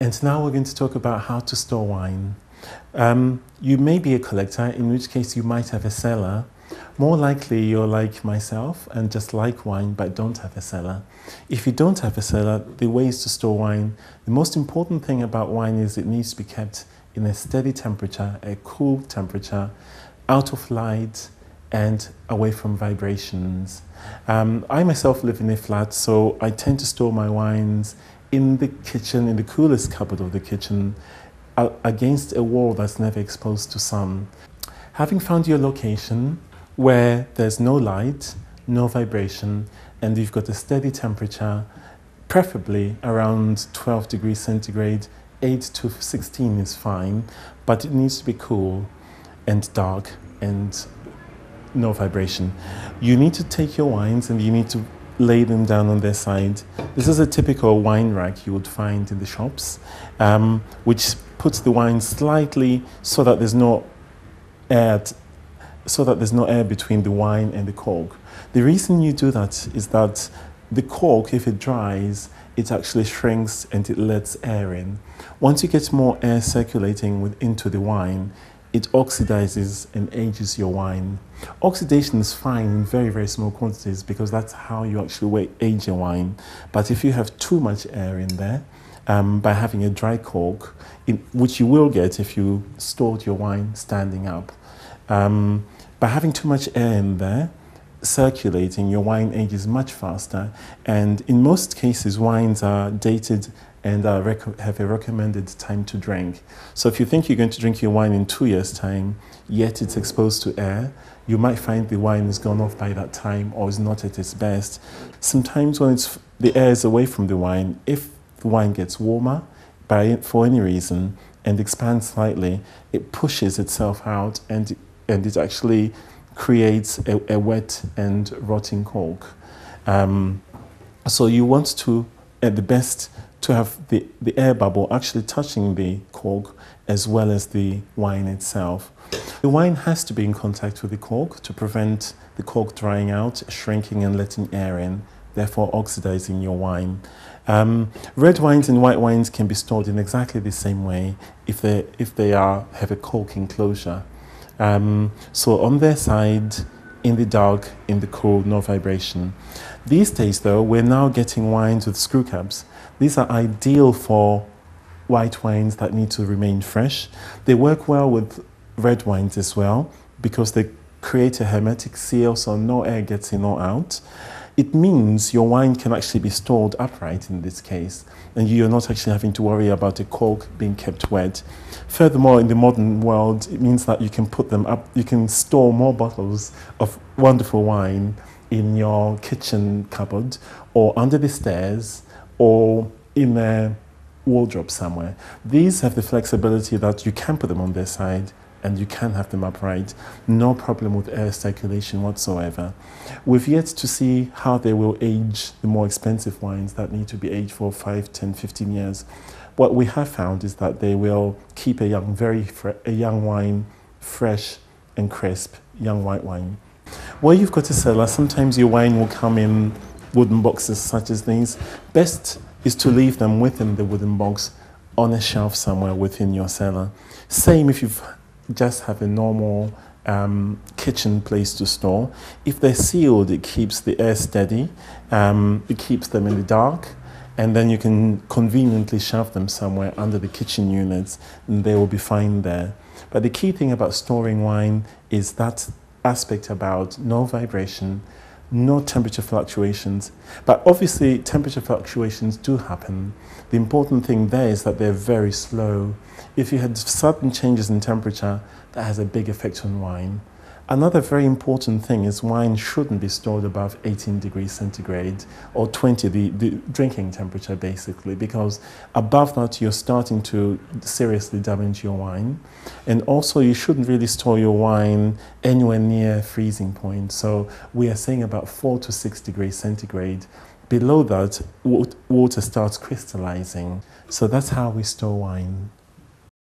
And now we're going to talk about how to store wine. You may be a collector, in which case you might have a cellar. More likely you're like myself and just like wine but don't have a cellar. If you don't have a cellar, the ways to store wine, the most important thing about wine is it needs to be kept in a steady temperature, a cool temperature, out of light and away from vibrations. I myself live in a flat, so I tend to store my wines in the kitchen, in the coolest cupboard of the kitchen, against a wall that's never exposed to sun. Having found your location where there's no light, no vibration, and you've got a steady temperature, preferably around 12 degrees centigrade, 8 to 16 is fine, but it needs to be cool and dark and no vibration. You need to take your wines and you need to lay them down on their side. This is a typical wine rack you would find in the shops, which puts the wine slightly so that there's no air between the wine and the cork. The reason you do that is that the cork, if it dries, it actually shrinks and it lets air in. Once you get more air circulating into the wine, it oxidizes and ages your wine. Oxidation is fine in very, very small quantities because that's how you actually age your wine. But if you have too much air in there, by having a dry cork, which you will get if you stored your wine standing up, by having too much air in there, circulating, your wine ages much faster. And in most cases, wines are dated and have a recommended time to drink. So if you think you're going to drink your wine in 2 years' time, yet it's exposed to air, you might find the wine has gone off by that time or is not at its best. Sometimes when the air is away from the wine, if the wine gets warmer for any reason and expands slightly, it pushes itself out and it actually creates a wet and rotting cork. So you want to, at the best, to have the air bubble actually touching the cork as well as the wine itself. The wine has to be in contact with the cork to prevent the cork drying out, shrinking and letting air in, therefore oxidizing your wine. Red wines and white wines can be stored in exactly the same way if they have a cork enclosure. So on their side, in the dark, in the cool, no vibration. These days though, we're now getting wines with screw caps. These are ideal for white wines that need to remain fresh. They work well with red wines as well because they create a hermetic seal so no air gets in or out. It means your wine can actually be stored upright in this case, and you're not actually having to worry about a cork being kept wet. Furthermore, in the modern world, it means that you can put them up, you can store more bottles of wonderful wine in your kitchen cupboard or under the stairs or in a wardrobe somewhere. These have the flexibility that you can put them on their side and you can have them upright. No problem with air circulation whatsoever. We've yet to see how they will age the more expensive wines that need to be aged for 5, 10, 15 years. What we have found is that they will keep a young wine fresh and crisp, young white wine. Where you've got a cellar, sometimes your wine will come in wooden boxes such as these. Best is to leave them within the wooden box on a shelf somewhere within your cellar. Same if you've just have a normal kitchen place to store. If they're sealed, it keeps the air steady, it keeps them in the dark, and then you can conveniently shove them somewhere under the kitchen units and they will be fine there. But the key thing about storing wine is that aspect about no vibration, no temperature fluctuations. But obviously temperature fluctuations do happen. The important thing there is that they're very slow. If you had sudden changes in temperature, that has a big effect on wine. Another very important thing is wine shouldn't be stored above 18 degrees centigrade or 20, the drinking temperature basically, because above that you're starting to seriously damage your wine. And also you shouldn't really store your wine anywhere near freezing point. So we are saying about 4 to 6 degrees centigrade. Below that, water starts crystallizing. So that's how we store wine.